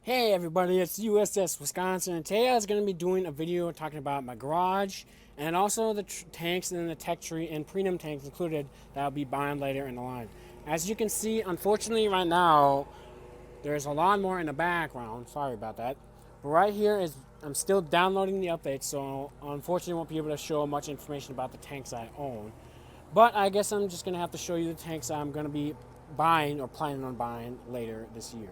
Hey everybody, it's USS Wisconsin, and today I was going to be doing a video talking about my garage and also the tanks and the tech tree and premium tanks included that I'll be buying later in the line. As you can see, unfortunately right now, there's a lawnmower in the background, sorry about that. But right here is, I'm still downloading the updates, so unfortunately I won't be able to show much information about the tanks I own. But I guess I'm just going to have to show you the tanks I'm going to be buying or planning on buying later this year.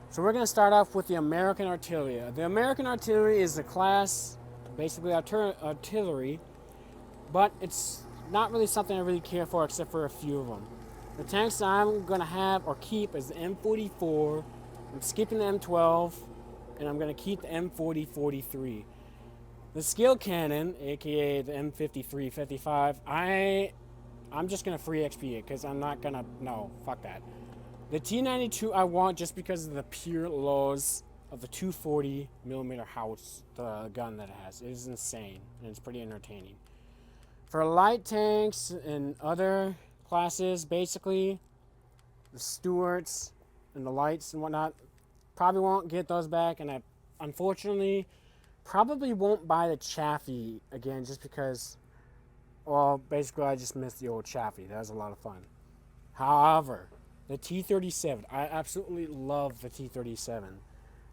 So we're going to start off with the American Artillery. The American Artillery is the class, basically artillery, but it's not really something I really care for except for a few of them. The tanks I'm going to have or keep is the M44, I'm skipping the M12, and I'm going to keep the M40-43. The Skill Cannon, aka the M53-55, I'm just going to free XP it because I'm not going to, no, fuck that. The T92 I want just because of the pure lows of the 240 millimeter house, the gun that it has. It is insane and it's pretty entertaining. For light tanks and other classes, basically the Stuarts and the lights and whatnot, probably won't get those back, and I unfortunately probably won't buy the Chaffee again just because, well, basically I just missed the old Chaffee. That was a lot of fun. However, the T-37. I absolutely love the T-37.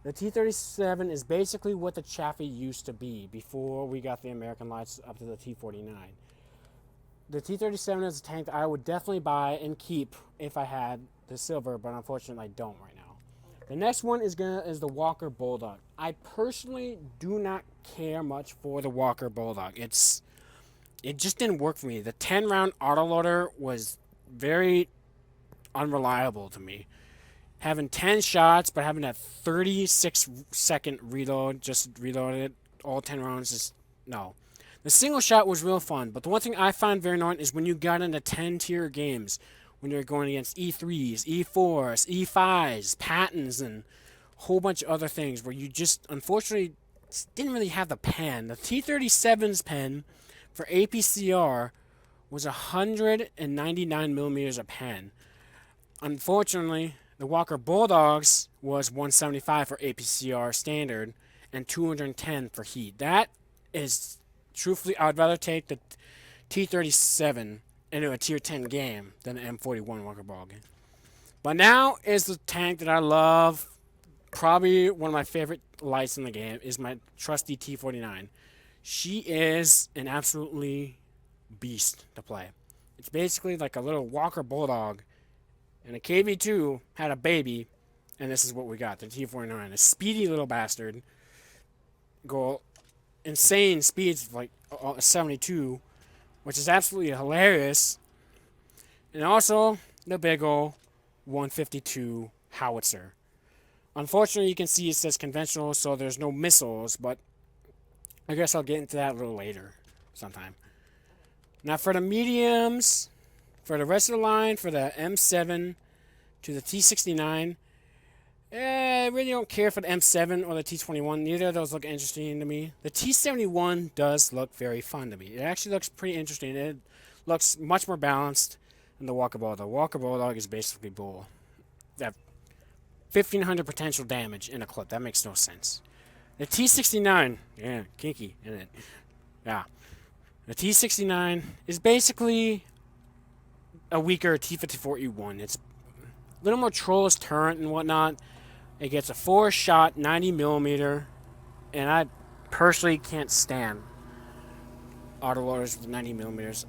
The T-37 is basically what the Chaffee used to be before we got the American lights up to the T-49. The T-37 is a tank that I would definitely buy and keep if I had the silver, but unfortunately I don't right now. The next one is the Walker Bulldog. I personally do not care much for the Walker Bulldog. It just didn't work for me. The 10-round autoloader was very unreliable to me. Having 10 shots, but having that 36-second reload, just reload it, all 10 rounds, is no. The single shot was real fun, but the one thing I find very annoying is when you got into 10-tier games, when you're going against E3s, E4s, E5s, Pattons, and a whole bunch of other things where you just, unfortunately, didn't really have the pen. The T-37's pen for APCR was 199 millimeters a pen. Unfortunately, the Walker Bulldogs was 175 for APCR standard and 210 for heat. That is, truthfully, I'd rather take the T-37 into a tier 10 game than the M41 Walker Bulldog. But now is the tank that I love. Probably one of my favorite lights in the game is my trusty T-49. She is an absolutely beast to play. It's basically like a little Walker Bulldog, and a KV2 had a baby, and this is what we got, the T-49. A speedy little bastard. Go insane speeds, like 72, which is absolutely hilarious. And also, the big ol' 152 howitzer. Unfortunately, you can see it says conventional, so there's no missiles, but I guess I'll get into that a little later sometime. Now for the mediums, for the rest of the line, for the M7 to the T69, I really don't care for the M7 or the T21. Neither of those look interesting to me. The T71 does look very fun to me. It actually looks pretty interesting. It looks much more balanced than the Walker Bulldog. The Walker Bulldog is basically bull. That 1,500 potential damage in a clip. That makes no sense. The T69, yeah, kinky, isn't it? Yeah. The T69 is basically a weaker T54E1. It's a little more trollless turret and whatnot. It gets a 4-shot 90 millimeter, and I personally can't stand autoloaders with 90 millimeters.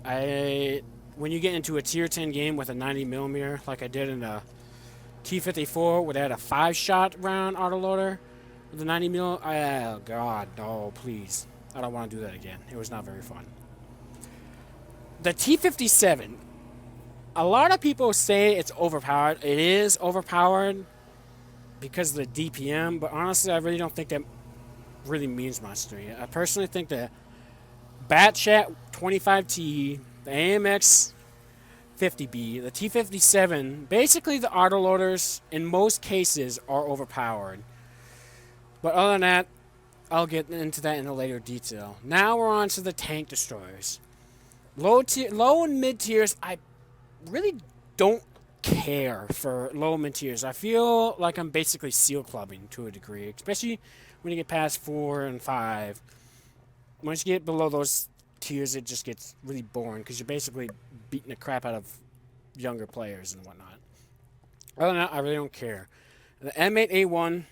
When you get into a tier 10 game with a 90 millimeter, like I did in the T54, where they had a 5-shot round autoloader with a 90 mil, oh god, no, please. I don't want to do that again. It was not very fun. The T57, a lot of people say it's overpowered. It is overpowered because of the DPM, but honestly, I really don't think that really means much to me. I personally think the Batchat 25T, the AMX 50B, the T57, basically the autoloaders in most cases are overpowered. But other than that, I'll get into that in a later detail. Now we're on to the tank destroyers. Low and mid tiers, I really don't care for low mid tiers. I feel like I'm basically seal clubbing to a degree, especially when you get past 4 and 5. Once you get below those tiers, it just gets really boring because you're basically beating the crap out of younger players and whatnot. Other than that, I really don't care. The M8A1,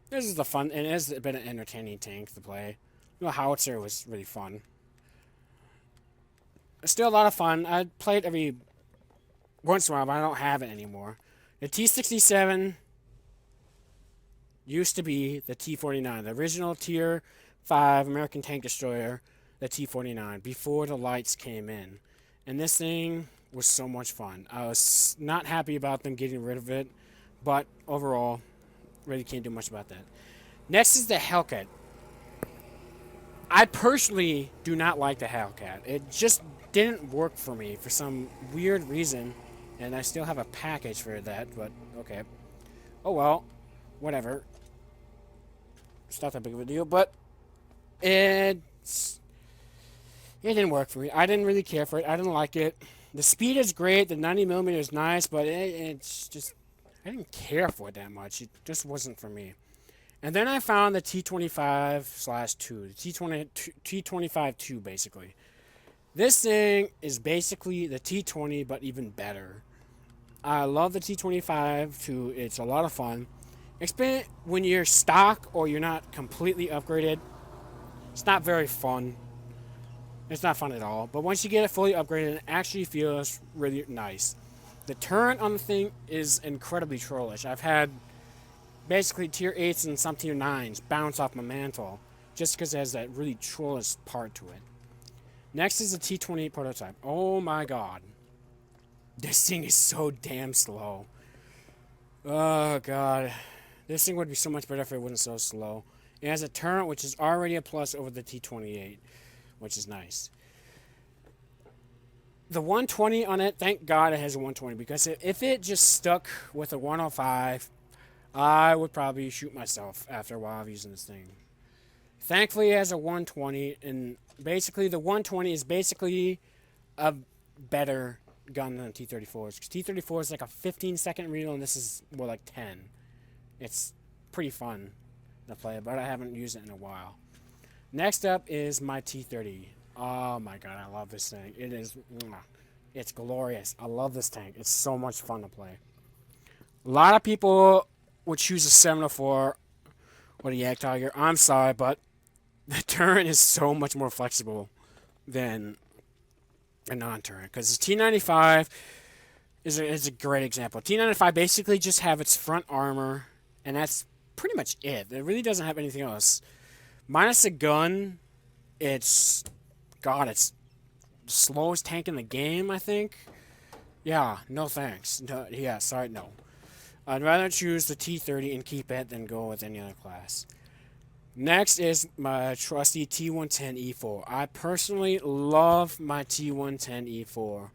this is the fun, and it has been an entertaining tank to play. The howitzer was really fun. It's still a lot of fun. I play it every once in a while, but I don't have it anymore. The T-67 used to be the T-49, the original Tier 5 American tank destroyer, the T-49, before the lights came in. And this thing was so much fun. I was not happy about them getting rid of it, but overall, really can't do much about that. Next is the Hellcat. I personally do not like the Hellcat. It just didn't work for me for some weird reason, and I still have a package for that, but okay. Oh well, whatever. It's not that big of a deal, but it didn't work for me. I didn't really care for it. I didn't like it. The speed is great. The 90mm is nice, but it's just, I didn't care for it that much. It just wasn't for me. And then I found the T25/2, the T25-2 basically. This thing is basically the T20, but even better. I love the T25-2. It's a lot of fun. Especially when you're stock or you're not completely upgraded. It's not very fun. It's not fun at all. But once you get it fully upgraded, it actually feels really nice. The turret on the thing is incredibly trollish. I've had basically tier 8s and some tier 9s bounce off my mantle just because it has that really trollish part to it. Next is the T28 prototype. Oh my god. This thing is so damn slow. Oh god. This thing would be so much better if it wasn't so slow. It has a turret which is already a plus over the T28, which is nice. The 120 on it, thank god it has a 120, because if it just stuck with a 105, I would probably shoot myself after a while of using this thing. Thankfully it has a 120, and basically the 120 is basically a better gun than T-34s. Because T-34 is like a 15-second reload, and this is more like 10. It's pretty fun to play, but I haven't used it in a while. Next up is my T-30. Oh my god, I love this thing. It is, it's glorious. I love this tank. It's so much fun to play. A lot of people would choose a 704 or the Jagdtiger. I'm sorry, but the turret is so much more flexible than a non-turret. Because the T95 is a great example. T95 basically just have its front armor, and that's pretty much it. It really doesn't have anything else. Minus a gun, it's the slowest tank in the game, I think. Yeah, no thanks. No, yeah, sorry, no. I'd rather choose the T30 and keep it than go with any other class. Next is my trusty T110E4. I personally love my T110E4.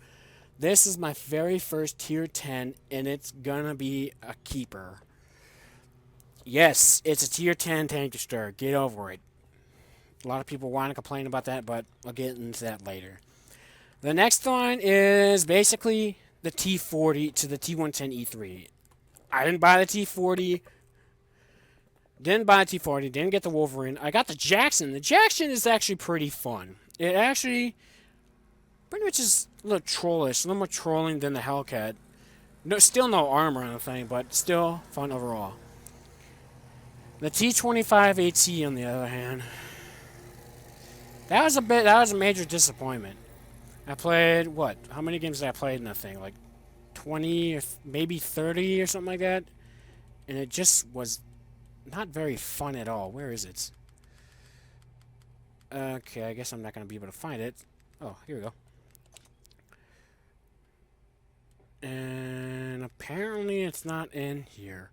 This is my very first tier 10, and it's gonna be a keeper. Yes, it's a tier 10 tank destroyer. Get over it. A lot of people want to complain about that, but I'll get into that later. The next one is basically the T40 to the T110E3. I didn't buy the T40. Didn't get the Wolverine. I got the Jackson. The Jackson is actually pretty fun. It actually pretty much is a little trollish, a little more trolling than the Hellcat. No, still no armor on the thing, but still fun overall. The T25AT, on the other hand, that was a major disappointment. I played, what? How many games did I play in that thing? Like 20 or maybe 30 or something like that? And it just was not very fun at all. Where is it? Okay, I guess I'm not going to be able to find it. Oh, here we go. And apparently it's not in here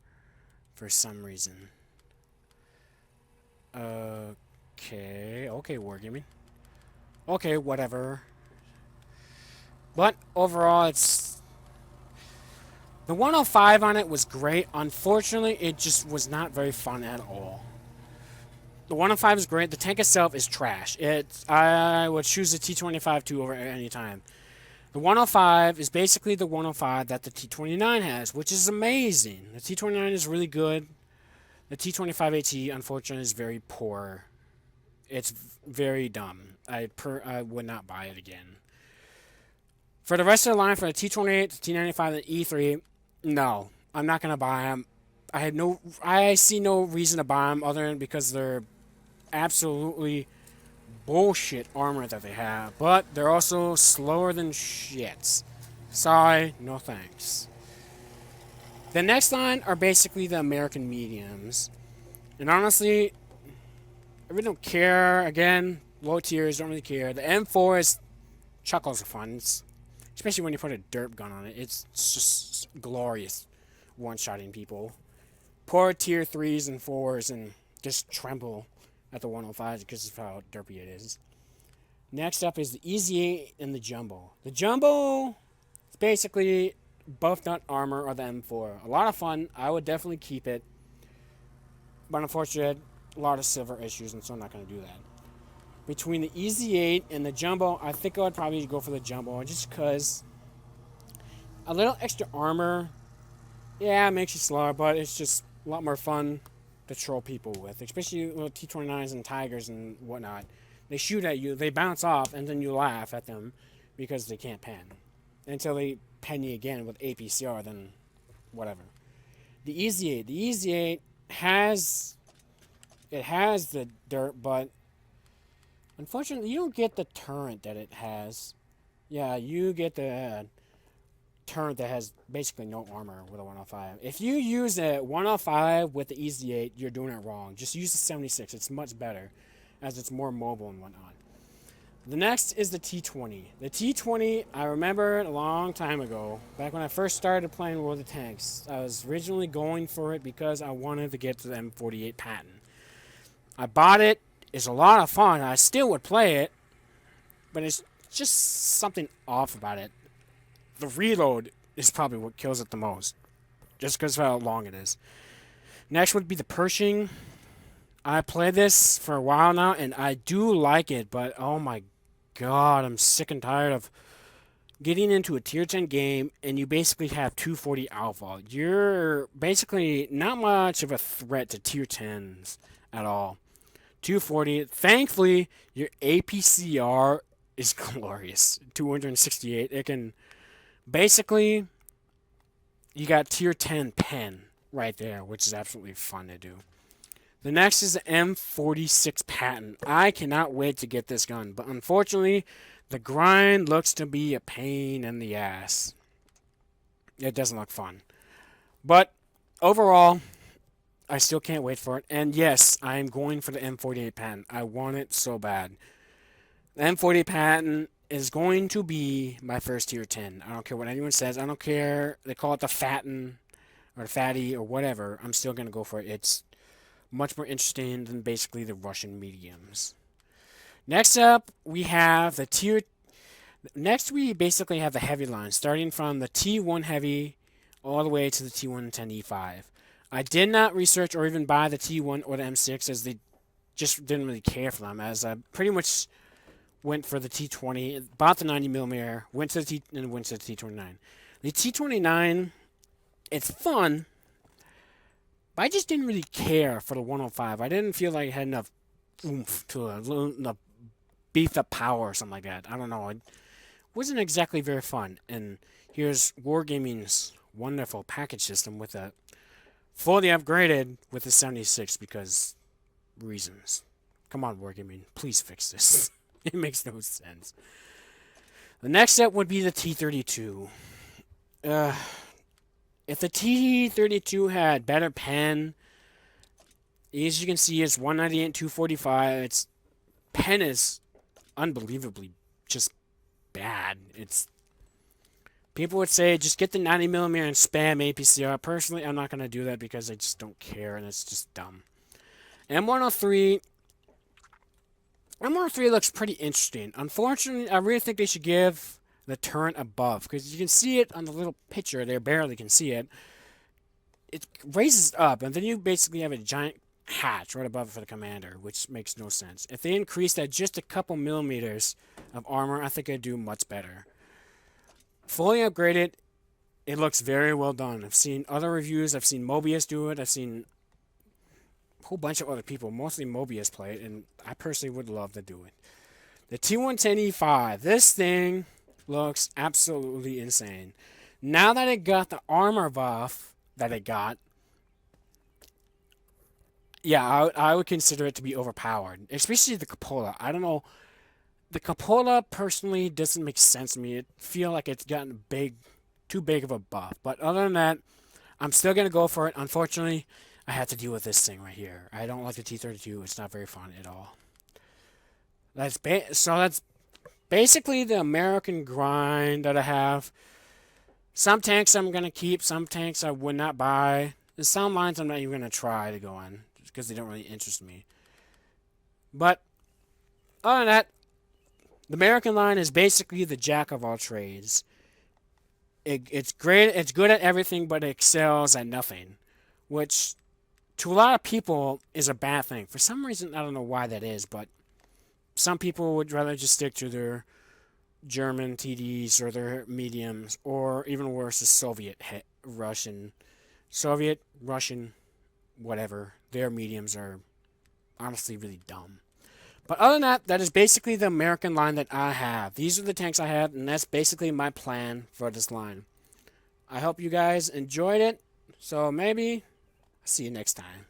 for some reason. Okay, Wargaming. Okay, whatever. But overall, it's... The 105 on it was great. Unfortunately, it just was not very fun at all. The 105 is great. The tank itself is trash. I would choose the T25-2 over any time. The 105 is basically the 105 that the T29 has, which is amazing. The T29 is really good. The T25AT, unfortunately, is very poor. It's very dumb. I would not buy it again. For the rest of the line, for the T28, the T95, and the E3, no, I'm not gonna buy them. I see no reason to buy them other than because they're absolutely bullshit armor that they have, but they're also slower than shit. Sorry, no thanks. The next line are basically the American mediums, and honestly, I really don't care. Again, low tiers don't really care. The M4 is chuckles are fun, especially when you put a derp gun on it. It's just glorious, one-shotting people. Poor tier 3s and 4s and just tremble at the 105 because of how derpy it is. Next up is the EZ8 and the Jumbo. The Jumbo is basically buff nut armor or the M4. A lot of fun. I would definitely keep it. But unfortunately, a lot of silver issues, and so I'm not going to do that. Between the EZ8 and the Jumbo, I think I would probably go for the Jumbo just because a little extra armor, yeah, it makes you slower, but it's just a lot more fun to troll people with, especially with T29s and Tigers and whatnot. They shoot at you, they bounce off, and then you laugh at them because they can't pen. Until they pen you again with APCR, then whatever. The EZ8 has the dirt, but unfortunately, you don't get the turret that it has. Yeah, you get the turret that has basically no armor with a 105. If you use a 105 with the EZ8, you're doing it wrong. Just use the 76. It's much better, as it's more mobile and whatnot. The next is the T20. The T20, I remember a long time ago, back when I first started playing World of Tanks, I was originally going for it because I wanted to get to the M48 patent. I bought it. It's a lot of fun. I still would play it, but it's just something off about it. The reload is probably what kills it the most, just because of how long it is. Next would be the Pershing. I played this for a while now, and I do like it, but oh my god, I'm sick and tired of getting into a tier 10 game, and you basically have 240 alpha. You're basically not much of a threat to tier 10s at all. 240. Thankfully, your APCR is glorious. 268. It can basically, you got tier 10 pen right there, which is absolutely fun to do. The next is the M46 patent. I cannot wait to get this gun, but unfortunately, the grind looks to be a pain in the ass. It doesn't look fun. But overall, I still can't wait for it. And yes, I am going for the M48 patent. I want it so bad. The M48 patent is going to be my first tier 10. I don't care what anyone says. I don't care. They call it the fatten or the fatty or whatever. I'm still going to go for it. It's much more interesting than basically the Russian mediums. Next up, we have the tier... Next, we basically have the heavy line, starting from the T1 heavy all the way to the T110E5. I did not research or even buy the T1 or the M6 as they just didn't really care for them, as I pretty much went for the T20, bought the 90mm, went to the T29. The T29, it's fun, but I just didn't really care for the 105. I didn't feel like it had enough oomph to enough beefed up power or something like that. I don't know. It wasn't exactly very fun. And here's Wargaming's wonderful package system with a fully upgraded with the 76 because reasons. Come on, Wargaming, please fix this. It makes no sense. The next step would be the T32. If the T32 had better pen, as you can see, it's 198, 245. Its pen is unbelievably just bad. It's people would say just get the 90mm and spam APCR. Personally, I'm not gonna do that because I just don't care and it's just dumb. M103 looks pretty interesting. Unfortunately, I really think they should give the turret above because you can see it on the little picture there. Barely can see it. It raises up, and then you basically have a giant hatch right above it for the commander, which makes no sense. If they increase that just a couple millimeters of armor, I think it'd do much better. fully upgraded, it looks very well done. I've seen other reviews. I've seen Mobius do it. I've seen a whole bunch of other people, mostly Mobius play it, and I personally would love to do it. The T110E5. This thing looks absolutely insane. Now that it got the armor buff that it got, yeah, I would consider it to be overpowered, especially the cupola. I don't know. The cupola personally doesn't make sense to me. It feel like it's gotten too big of a buff. But other than that, I'm still gonna go for it. Unfortunately, I have to deal with this thing right here. I don't like the T32. It's not very fun at all. That's basically the American grind that I have. Some tanks I'm gonna keep. Some tanks I would not buy. And some lines I'm not even gonna try to go on because they don't really interest me. But other than that, the American line is basically the jack of all trades. It's great. It's good at everything, but it excels at nothing, which to a lot of people is a bad thing. For some reason, I don't know why that is, but some people would rather just stick to their German TDs or their mediums, or even worse, the Soviet, Russian, whatever. Their mediums are honestly really dumb. But other than that, that is basically the American line that I have. These are the tanks I have, and that's basically my plan for this line. I hope you guys enjoyed it. So maybe see you next time.